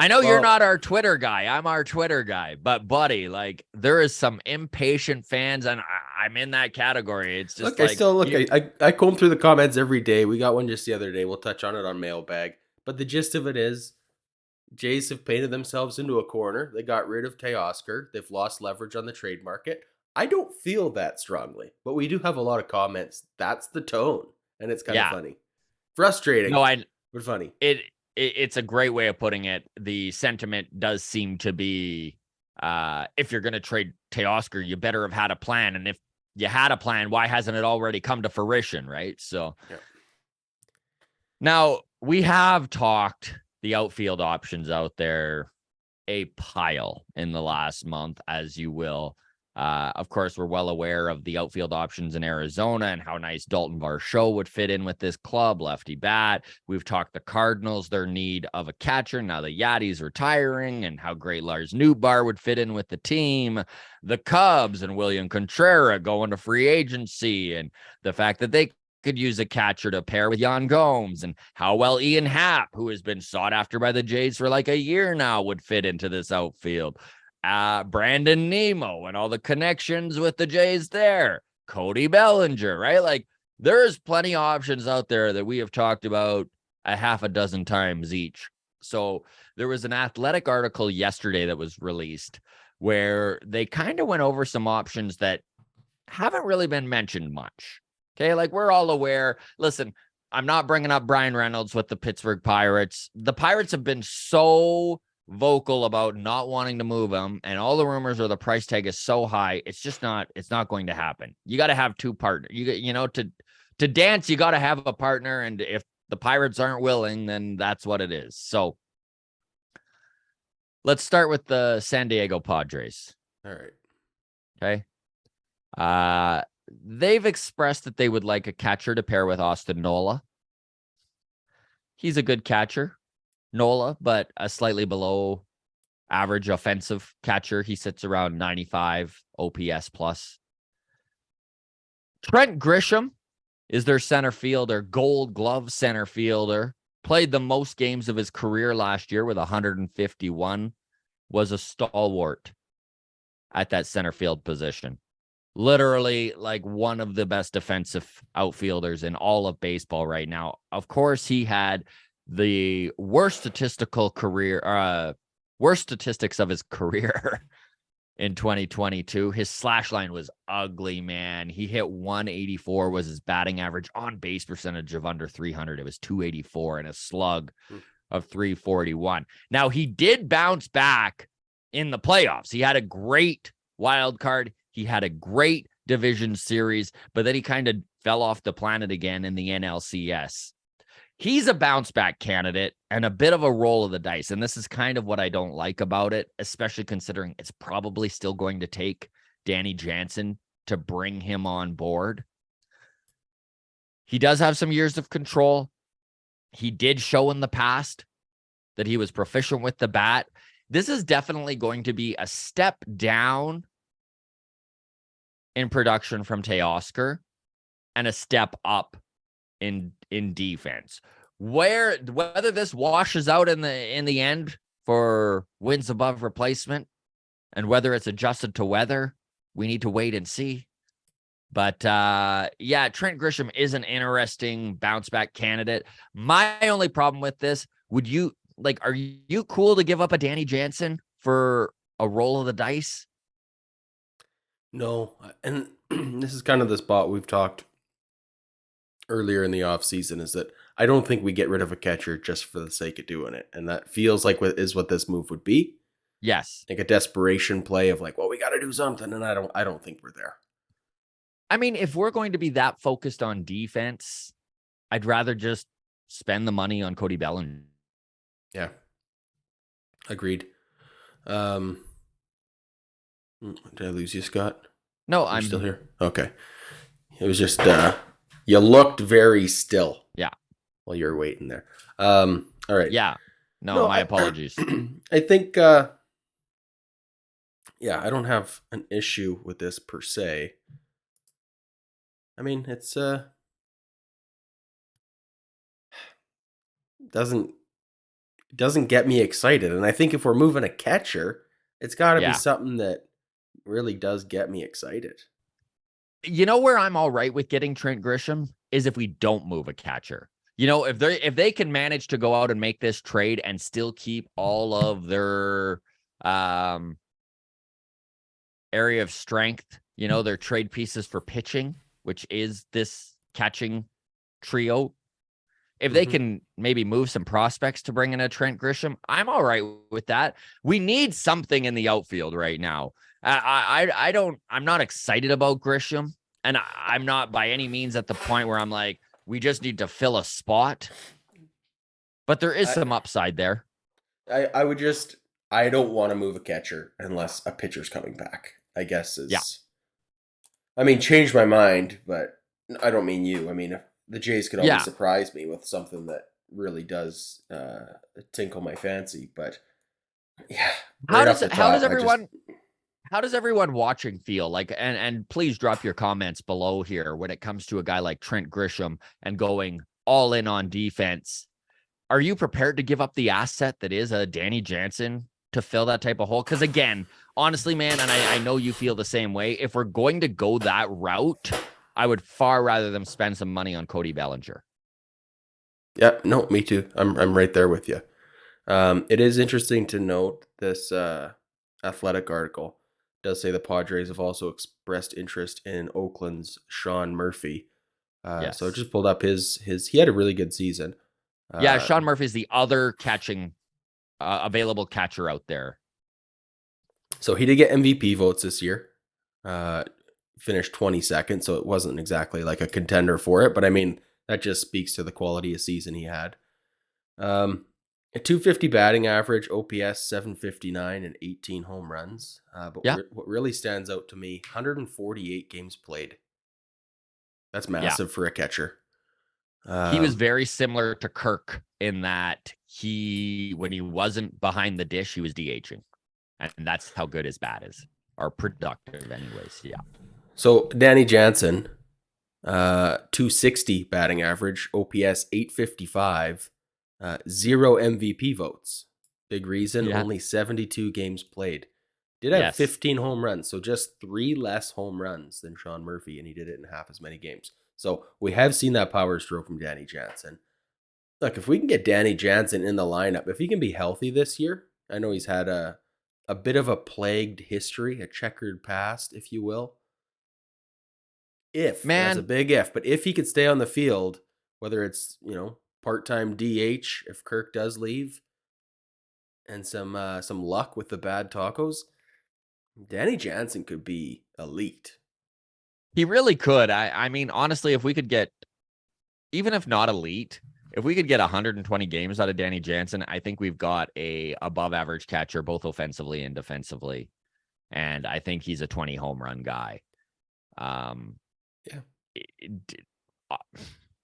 I know you're Well, not our Twitter guy. I'm our Twitter guy. But, buddy, like, there is some impatient fans, and I'm in that category. It's just look, I like, still look. I comb through the comments every day. We got one just the other day. We'll touch on it on mailbag. But the gist of it is, Jays have painted themselves into a corner. They got rid of Teoscar. They've lost leverage on the trade market. I don't feel that strongly, but we do have a lot of comments. That's the tone, and it's kind of yeah. funny, frustrating, No, but funny. it's a great way of putting it. The sentiment does seem to be, if you're going to trade Teoscar, you better have had a plan. And if you had a plan, why hasn't it already come to fruition, right? So Yeah. now we have talked the outfield options out there a pile in the last month, as you will. Of course, we're well aware of the outfield options in Arizona and how nice Dalton Varsho would fit in with this club, lefty bat. We've talked the Cardinals, their need of a catcher. Now the Yadi's retiring and how great Lars Nootbaar would fit in with the team. The Cubs and William Contreras going to free agency, and the fact that they could use a catcher to pair with Yan Gomes, and how well Ian Happ, who has been sought after by the Jays for like a year now, would fit into this outfield. Brandon Nemo and all the connections with the Jays there. Cody Bellinger, right? Like, there's plenty of options out there that we have talked about a half a dozen times each. So there was an Athletic article yesterday that was released where they kind of went over some options that haven't really been mentioned much. Okay, like, we're all aware. Listen, I'm not bringing up Brian Reynolds with the Pittsburgh Pirates. The Pirates have been so vocal about not wanting to move him, and all the rumors are the price tag is so high. It's not going to happen. You got to have two partners. To dance, you got to have a partner, and if the Pirates aren't willing, then that's what it is. So let's start with the San Diego Padres. All right. Okay. They've expressed that they would like a catcher to pair with Austin Nola. He's a good catcher, Nola, but a slightly below average offensive catcher. He sits around 95 OPS plus. Trent Grisham is their center fielder, Gold Glove center fielder. Played the most games of his career last year with 151. Was a stalwart at that center field position. Literally, like, one of the best defensive outfielders in all of baseball right now. Of course, he had the worst statistics of his career in 2022. His slash line was ugly, man. He hit 184 was his batting average, on base percentage of under 300. It was 284 and a slug of 341. Now, he did bounce back in the playoffs. He had a great wild card. He had a great division series, but then he kind of fell off the planet again in the NLCS. He's a bounce back candidate and a bit of a roll of the dice. And this is kind of what I don't like about it, especially considering it's probably still going to take Danny Jansen to bring him on board. He does have some years of control. He did show in the past that he was proficient with the bat. This is definitely going to be a step down in production from Teoscar and a step up in defense. Whether this washes out in the end for wins above replacement and whether it's adjusted to weather, we need to wait and see. But yeah, Trent Grisham is an interesting bounce back candidate. My only problem with this, are you cool to give up a Danny Jansen for a roll of the dice? No, and this is kind of the spot we've talked earlier in the offseason, is that I don't think we get rid of a catcher just for the sake of doing it. And that feels like what this move would be. Yes. Like a desperation play of like, well, we got to do something. And I don't think we're there. I mean, if we're going to be that focused on defense, I'd rather just spend the money on Cody Bellinger. Yeah. Agreed. Did I lose you, Scott? No, You're I'm still here. Okay. It was just you looked very still. Yeah. While you were waiting there. All right. Yeah. No, my apologies. I think yeah, I don't have an issue with this per se. I mean, it's doesn't doesn't get me excited. And I think if we're moving a catcher, it's got to be Yeah. something that really does get me excited. You know where I'm all right with getting Trent Grisham is if we don't move a catcher. If they can manage to go out and make this trade and still keep all of their um area of strength, their trade pieces for pitching, which is this catching trio. If they can maybe move some prospects to bring in a Trent Grisham, I'm all right with that. We need something in the outfield right now. I'm not excited about Grisham, and I'm not by any means at the point where I'm like, we just need to fill a spot. But there is I, some upside there. I would just, I don't want to move a catcher unless a pitcher's coming back, I guess Yeah. I mean, change my mind, but I don't mean you. I mean, the Jays could always Yeah. surprise me with something that really does tinkle my fancy. But yeah, How right does off the how does top, I just everyone how does everyone watching feel like, and please drop your comments below here when it comes to a guy like Trent Grisham and going all in on defense? Are you prepared to give up the asset that is a Danny Jansen to fill that type of hole? Because again, honestly, man, and I know you feel the same way. If we're going to go that route, I would far rather them spend some money on Cody Bellinger. yeah, no, me too. I'm right there with you. It is interesting to note this athletic article does say the Padres have also expressed interest in Oakland's Sean Murphy. So I Yes. just pulled up his. He had a really good season. Yeah, Uh, Sean Murphy is the other catching available catcher out there. so he did get MVP votes this year. Uh, Finished 22nd, so it wasn't exactly like a contender for it. But I mean, that just speaks to the quality of season he had. A 250 batting average, OPS 759, and 18 home runs. But Yeah. what really stands out to me, 148 games played. That's Yeah. massive for a catcher. He was Um, very similar to Kirk in that when he wasn't behind the dish, he was DHing. And that's how good his bat is, or productive, anyways. Yeah. so Danny Jansen, 260 batting average, OPS 855, zero MVP votes. Big reason, Yeah. only 72 games played. Did have Yes. 15 home runs, so just 3 less home runs than Sean Murphy, and he did it in half as many games. So we have seen that power stroke from Danny Jansen. Look, if we can get Danny Jansen in the lineup, if he can be healthy this year, I know he's had a bit of a plagued history, a checkered past, if you will. If, and that's a Man, big if, but if he could stay on the field, whether it's, part-time DH if Kirk does leave, and some luck with the bad tacos, Danny Jansen could be elite. he really could. I mean, honestly, if we could get, even if not elite, if we could get 120 games out of Danny Jansen, I think we've got a above average catcher, both offensively and defensively. And I think he's a 20 home run guy. Um, Yeah. uh,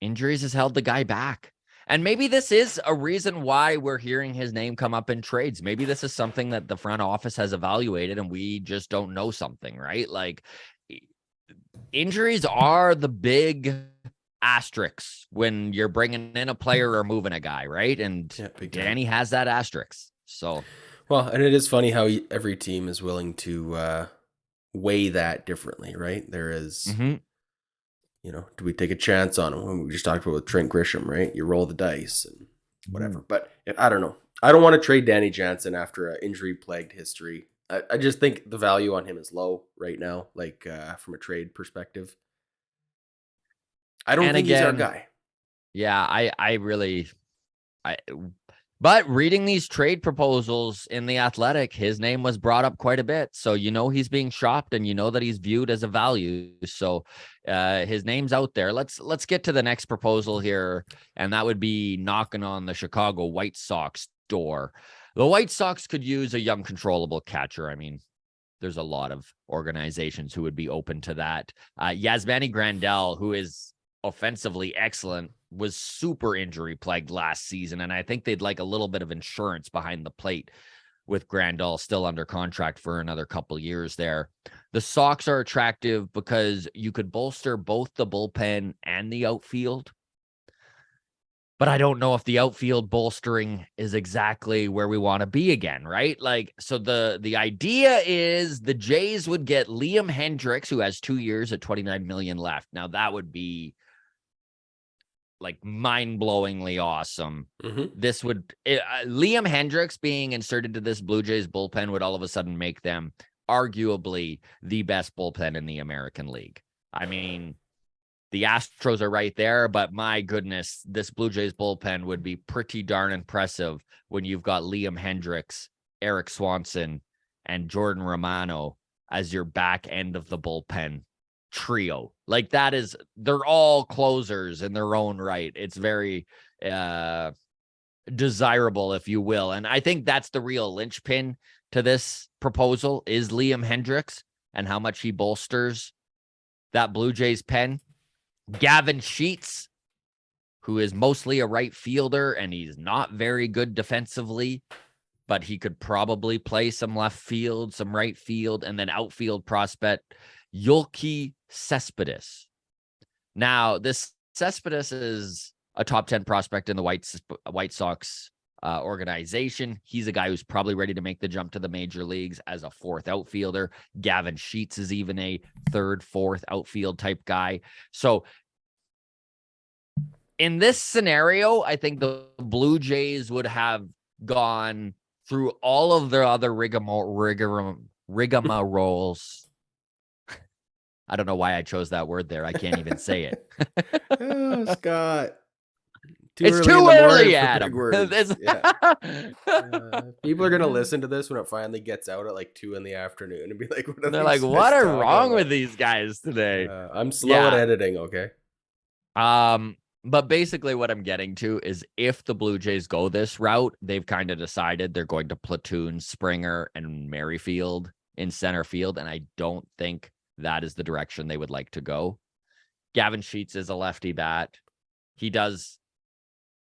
Injuries has held the guy back. And maybe this is a reason why we're hearing his name come up in trades. Maybe this is something that the front office has evaluated and we just don't know something, right? Like, injuries are the big asterisks when you're bringing in a player or moving a guy, right? And Yeah, big time. Danny has that asterisk. So, Well, and it is funny how every team is willing to weigh that differently, right? There is, do we take a chance on him? We just talked about with Trent Grisham, right? You roll the dice and whatever. But I don't know. I don't want to trade Danny Jansen after an injury-plagued history. I just think the value on him is low right now, like from a trade perspective. I don't and think he's our again, guy. yeah, I really, I, but reading these trade proposals in the Athletic, his name was brought up quite a bit. So, he's being shopped and that he's viewed as a value. So his name's out there. Let's get to the next proposal here. And that would be knocking on the Chicago White Sox door. The White Sox could use a young, controllable catcher. I mean, there's a lot of organizations who would be open to that. Yasmani Grandal, who is offensively excellent, was super injury plagued last season. And I think they'd like a little bit of insurance behind the plate with Grandal still under contract for another couple years there. The Sox are attractive because you could bolster both the bullpen and the outfield. but I don't know if the outfield bolstering is exactly where we want to be again, right? Like, so the idea is the Jays would get Liam Hendricks, who has 2 years at 29 million left. Now that would be like mind-blowingly awesome. Mm-hmm. This would Liam Hendricks being inserted to this Blue Jays bullpen would all of a sudden make them arguably the best bullpen in the American League. I mean, the Astros are right there, but my goodness, this Blue Jays bullpen would be pretty darn impressive when you've got Liam Hendricks, Eric Swanson, and Jordan Romano as your back end of the bullpen trio. Like that is, they're all closers in their own right. It's very desirable, if you will. And I think that's the real linchpin to this proposal is Liam Hendricks and how much he bolsters that Blue Jays pen. Gavin Sheets, who is mostly a right fielder, and he's not very good defensively, but he could probably play some left field, some right field, and then outfield prospect, Yulki Cespedes. Now, this Cespedes is a top 10 prospect in the White Sox organization. He's a guy who's probably ready to make the jump to the major leagues as a fourth outfielder. Gavin Sheets is even a third, fourth outfield type guy. So in this scenario, I think the Blue Jays would have gone through all of their other rigmaroles. I don't know why I chose that word there. I can't even say it. Oh, Scott. It's too early, Adam. People are gonna listen to this when it finally gets out at like 2 PM and be like, "What?" They're like, "What are wrong with these guys today?" I'm slow at editing. Okay. But basically, what I'm getting to is if the Blue Jays go this route, they've kind of decided they're going to platoon Springer and Merrifield in center field, and I don't think that is the direction they would like to go. Gavin Sheets is a lefty bat. He does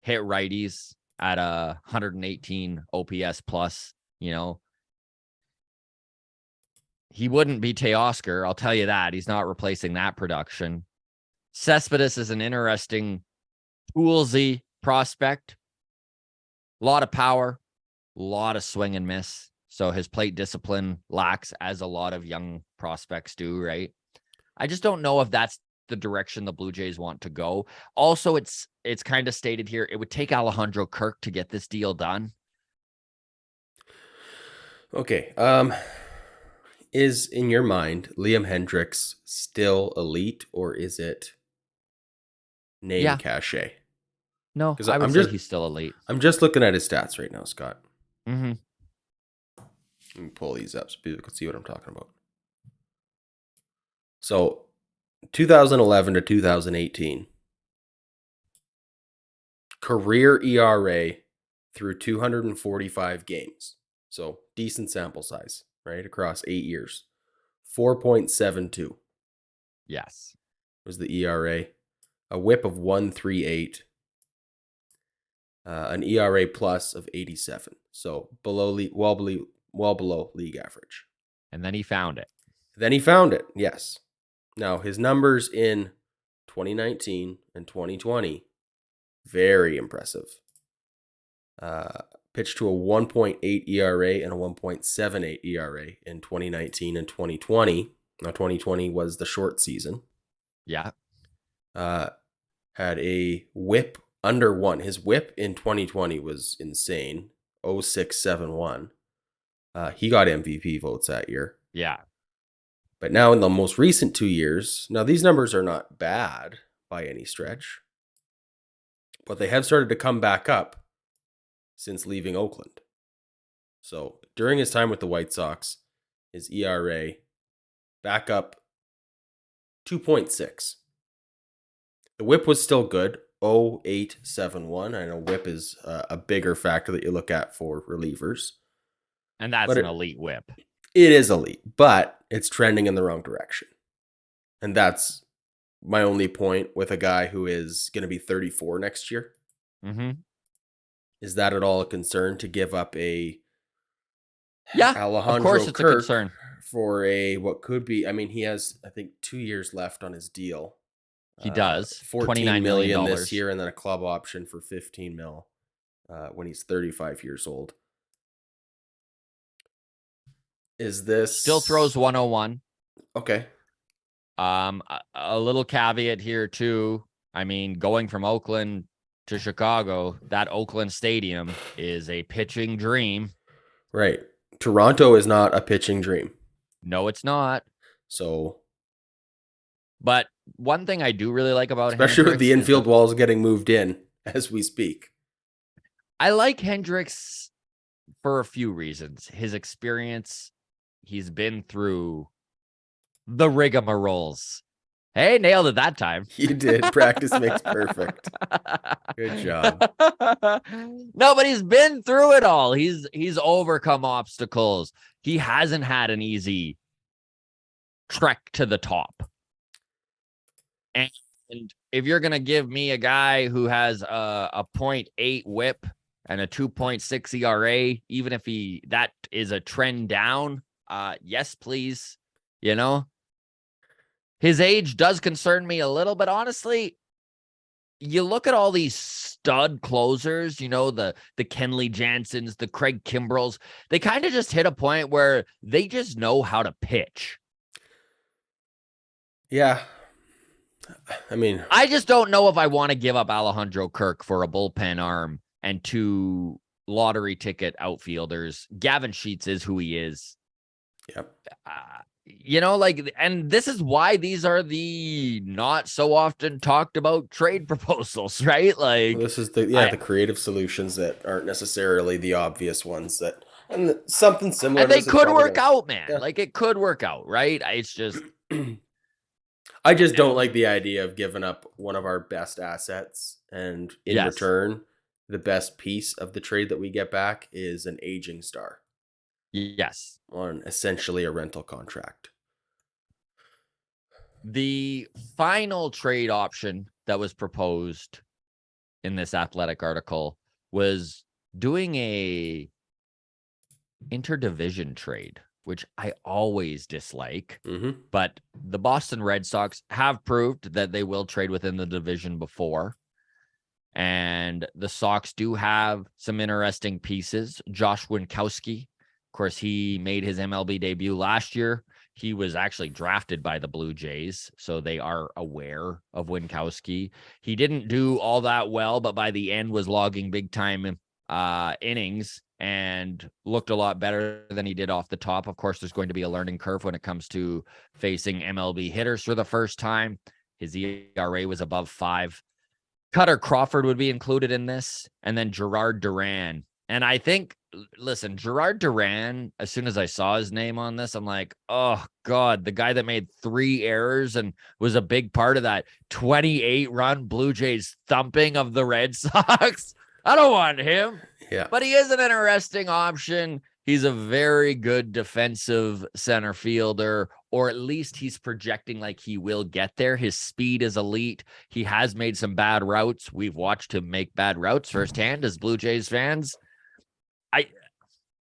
hit righties at a 118 OPS plus, you know. He wouldn't be Teoscar, I'll tell you that. He's not replacing that production. Cespedes is an interesting toolsy prospect. A lot of power, a lot of swing and miss. So his plate discipline lacks, as a lot of young prospects do, right? I just don't know if that's the direction the Blue Jays want to go. Also, it's kind of stated here, it would take Alejandro Kirk to get this deal done. Okay. Is, in your mind, Liam Hendricks still elite, or is it name cachet? No, I would say he's still elite. I'm just looking at his stats right now, Scott. Mm-hmm. Let me pull these up so people can see what I'm talking about. So, 2011 to 2018, career ERA through 245 games. So, decent sample size, right? Across 8 years. 4.72. Yes. Was the ERA. A whip of 138. An ERA plus of 87. So, well below league average. And then he found it. Yes. Now, his numbers in 2019 and 2020, very impressive. Pitched to a 1.8 ERA and a 1.78 ERA in 2019 and 2020. Now, 2020 was the short season. Yeah. Had a whip under 1. His whip in 2020 was insane, 0.671. He got MVP votes that year. Yeah. But now in the most recent 2 years, now these numbers are not bad by any stretch, but they have started to come back up since leaving Oakland. So during his time with the White Sox, his ERA back up 2.6. The whip was still good, 0.871. I know whip is a bigger factor that you look at for relievers. And that's an elite whip. It is elite, but it's trending in the wrong direction. And that's my only point with a guy who is going to be 34 next year. Mm-hmm. Is that at all a concern to give up a Alejandro of course it's Kirk a concern for a what could be? I mean, he has, I think, 2 years left on his deal. He does. 14 $29 million million this year, and then a club option for 15 mil when he's 35 years old. Is this Still throws 101. okay? A little caveat here too. I mean, going from Oakland to Chicago, that Oakland stadium is a pitching dream. Right. Toronto is not a pitching dream. No, it's not. So, but one thing I do really like about especially Hendricks with the infield walls getting moved in as we speak. I like Hendricks for a few reasons. His experience, he's been through the rigmaroles. Hey, nailed it that time. You did. Practice makes perfect. Good job. No, but he's been through it all. He's overcome obstacles. He hasn't had an easy trek to the top. And if you're going to give me a guy who has a 0.8 whip and a 2.6 ERA, even if that is a trend down, yes, please. You know, his age does concern me a little, but honestly, you look at all these stud closers, you know, the Kenley Jansens, the Craig Kimbrells, they kind of just hit a point where they just know how to pitch. Yeah. I mean, I just don't know if I want to give up Alejandro Kirk for a bullpen arm and 2 lottery ticket outfielders. Gavin Sheets is who he is. Yep. You know, like, and this is why these are the not so often talked about trade proposals, right? Like, well, this is the creative solutions that aren't necessarily the obvious ones and something similar. And they could work out, man. Yeah. Like, it could work out, right? It's just, I just don't like the idea of giving up one of our best assets, and in return, the best piece of the trade that we get back is an aging star. Yes. On essentially a rental contract. The final trade option that was proposed in this Athletic article was doing a interdivision trade, which I always dislike. Mm-hmm. But the Boston Red Sox have proved that they will trade within the division before. And the Sox do have some interesting pieces. Josh Winkowski, of course, he made his MLB debut last year. He was actually drafted by the Blue Jays, so they are aware of Winkowski. He didn't do all that well, but by the end was logging big-time innings and looked a lot better than he did off the top. Of course, there's going to be a learning curve when it comes to facing MLB hitters for the first time. His ERA was above 5. Cutter Crawford would be included in this, and then Gerard Duran. And I think, listen, Gerard Duran, as soon as I saw his name on this, I'm like, oh, God, the guy that made 3 errors and was a big part of that 28-run Blue Jays thumping of the Red Sox. I don't want him. Yeah. But he is an interesting option. He's a very good defensive center fielder, or at least he's projecting like he will get there. His speed is elite. He has made some bad routes. We've watched him make bad routes firsthand as Blue Jays fans.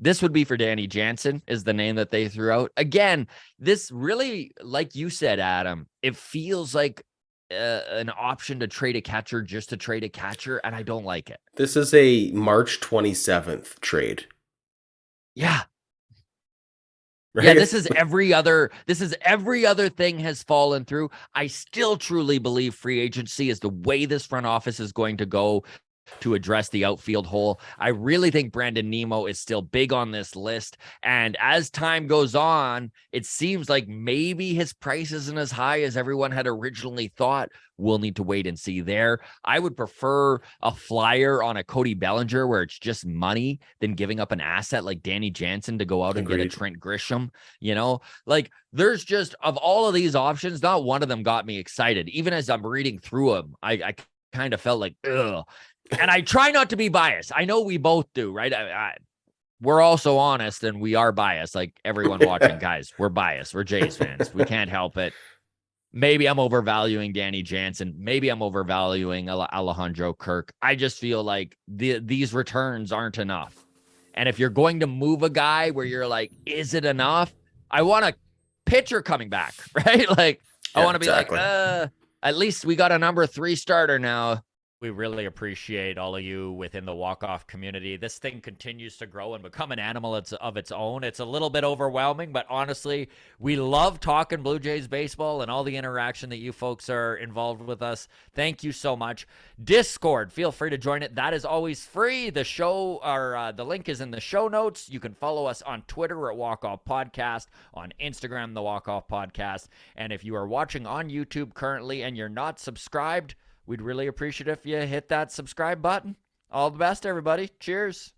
This would be for Danny Jansen is the name that they threw out. Again, this really, like you said, Adam, it feels like an option to trade a catcher just to trade a catcher, and I don't like it. This is a March 27th trade. Yeah. Right? Yeah, this is every other thing has fallen through. I still truly believe free agency is the way this front office is going to go to address the outfield hole. I really think Brandon Nimmo is still big on this list. And as time goes on, it seems like maybe his price isn't as high as everyone had originally thought. We'll need to wait and see there. I would prefer a flyer on a Cody Bellinger where it's just money than giving up an asset like Danny Jansen to go out and get a Trent Grisham. You know, like there's just, of all of these options, not one of them got me excited. Even as I'm reading through them, I kind of felt like, ugh. And I try not to be biased. I know we both do, right? We're also honest and we are biased. Like everyone watching, guys, we're biased. We're Jays fans. We can't help it. Maybe I'm overvaluing Danny Jansen. Maybe I'm overvaluing Alejandro Kirk. I just feel like these returns aren't enough. And if you're going to move a guy where you're like, is it enough? I want a pitcher coming back, right? Like, I want to be like, At least we got a number 3 starter now. We really appreciate all of you within the walk-off community. This thing continues to grow and become an animal of its own. It's a little bit overwhelming, but honestly, we love talking Blue Jays baseball and all the interaction that you folks are involved with us. Thank you so much. Discord, feel free to join it. That is always free. The show, or the link is in the show notes. You can follow us on Twitter at Walk Off Podcast, on Instagram, the Walk Off Podcast. And if you are watching on YouTube currently and you're not subscribed, we'd really appreciate if you hit that subscribe button. All the best, everybody. Cheers.